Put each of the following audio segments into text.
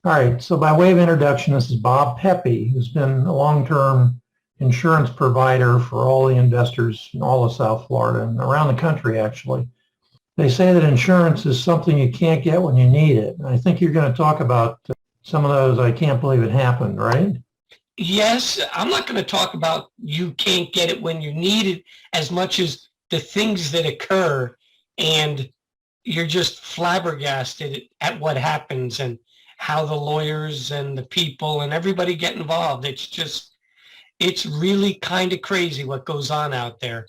All right, so by way of introduction, this is Bob Peppe, who's been a long-term insurance provider for all the investors in all of South Florida and around the country, actually. They say that insurance is something you can't get when you need it. And I think you're going to talk about some of those. I can't believe it happened, right? Yes, I'm not going to talk about you can't get it when you need it as much as the things that occur and you're just flabbergasted at what happens and how the lawyers and the people and everybody get involved. It's really kind of crazy what goes on out there.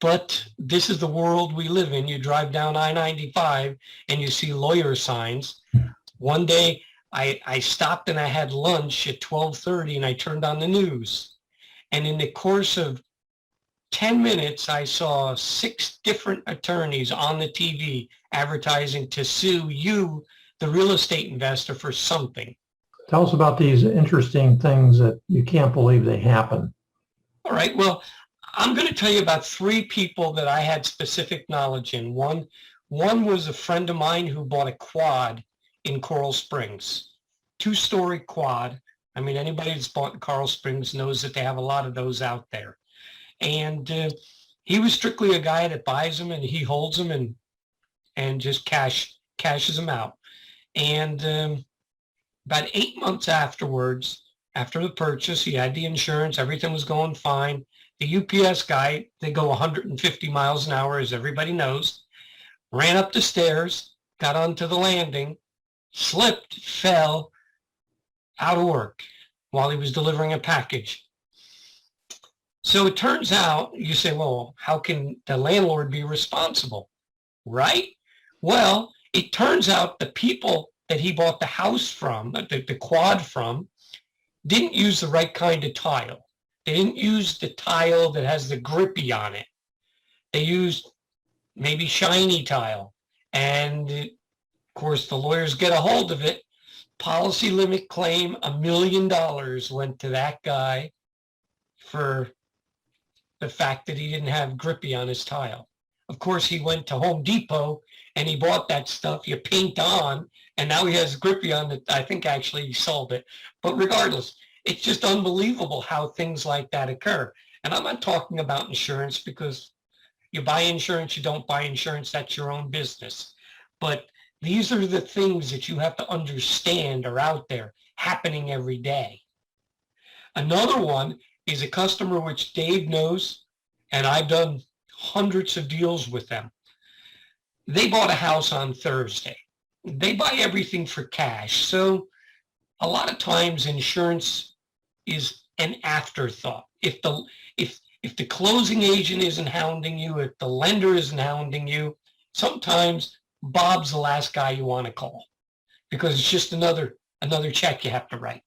But this is the world we live in. You drive down I-95 and you see lawyer signs. One day I stopped and I had lunch at 12:30 and I turned on the news. And in the course of 10 minutes, I saw 6 different attorneys on the TV advertising to sue you, the real estate investor, for something. Tell us about these interesting things that you can't believe they happen. All right. Well, I'm going to tell you about 3 people that I had specific knowledge in. One was a friend of mine who bought a quad in Coral Springs, 2-story quad. I mean, anybody that's bought in Coral Springs knows that they have a lot of those out there. And he was strictly a guy that buys them and he holds them and just cashes them out. And about 8 months afterwards, after the purchase, he had the insurance, everything was going fine. The UPS guy, they go 150 miles an hour, as everybody knows, ran up the stairs, got onto the landing, slipped, fell, out of work while he was delivering a package. So it turns out, you say, well, how can the landlord be responsible, right? Well, it turns out the people that he bought the house from, the quad from, didn't use the right kind of tile. They didn't use the tile that has the grippy on it. They used maybe shiny tile. And of course, the lawyers get a hold of it. Policy limit claim, $1 million went to that guy for the fact that he didn't have grippy on his tile. Of course, he went to Home Depot and he bought that stuff you paint on, and now he has grippy on it. I think actually he sold it. But regardless, it's just unbelievable how things like that occur. And I'm not talking about insurance, because you buy insurance, you don't buy insurance, that's your own business. But these are the things that you have to understand are out there happening every day. Another one is a customer which Dave knows, and I've done hundreds of deals with them. They bought a house on Thursday. They buy everything for cash. So a lot of times insurance is an afterthought. If the closing agent isn't hounding you, if the lender isn't hounding you, sometimes Bob's the last guy you want to call, because it's just another check you have to write.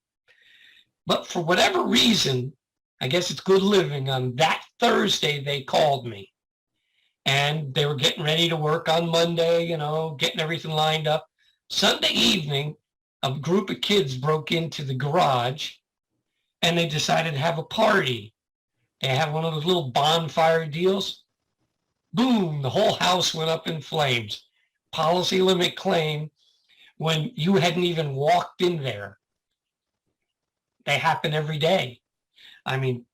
But for whatever reason, I guess it's good living, on that Thursday they called me and they were getting ready to work on Monday, getting everything lined up. Sunday evening, a group of kids broke into the garage and they decided to have a party. They have one of those little bonfire deals. Boom, the whole house went up in flames. Policy limit claim when you hadn't even walked in there. They happen every day. I mean,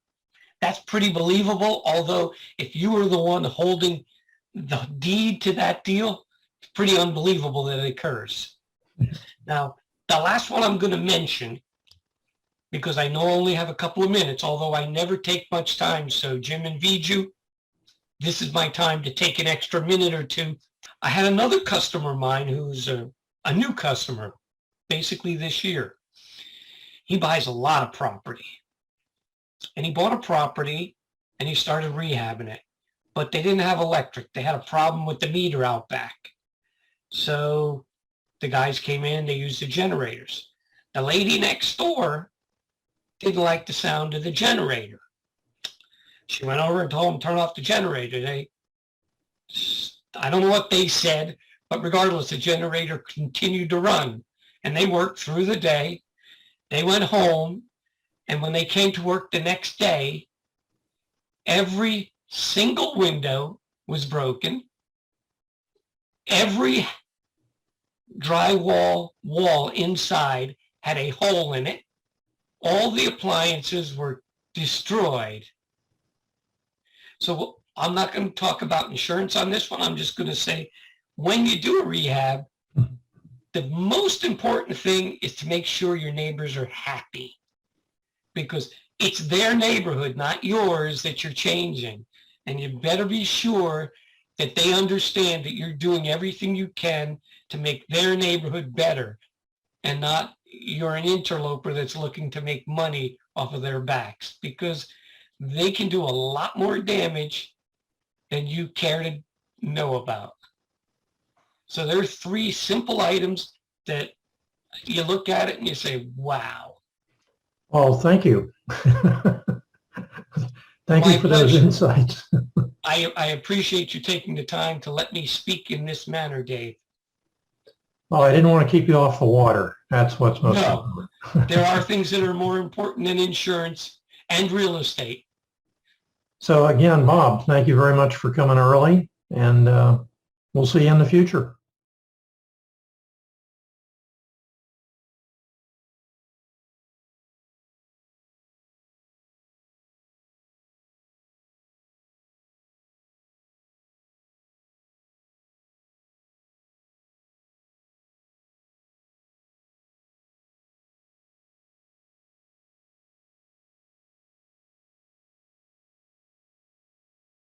that's pretty believable. Although if you were the one holding the deed to that deal, it's pretty unbelievable that it occurs. Now, the last one I'm going to mention, because I know I only have a couple of minutes, although I never take much time. So Jim and Viju, this is my time to take an extra minute or two. I had another customer of mine who's a new customer, basically this year. He buys a lot of property. And he bought a property and he started rehabbing it. But they didn't have electric. They had a problem with the meter out back. So the guys came in, they used the generators. The lady next door didn't like the sound of the generator. She went over and told them, turn off the generator. I don't know what they said, but regardless, the generator continued to run. And they worked through the day. They went home. And when they came to work the next day, every single window was broken. Every drywall wall inside had a hole in it. All the appliances were destroyed. So I'm not going to talk about insurance on this one. I'm just going to say, when you do a rehab, the most important thing is to make sure your neighbors are happy, because it's their neighborhood, not yours, that you're changing. And you better be sure that they understand that you're doing everything you can to make their neighborhood better, and not you're an interloper that's looking to make money off of their backs, because they can do a lot more damage than you care to know about. So there are 3 simple items that you look at it and you say, wow. Well, thank you. Thank you for those insights. I appreciate you taking the time to let me speak in this manner, Dave. Well, I didn't want to keep you off the water. That's what's most important. There are things that are more important than insurance and real estate. So again, Bob, thank you very much for coming early, and we'll see you in the future.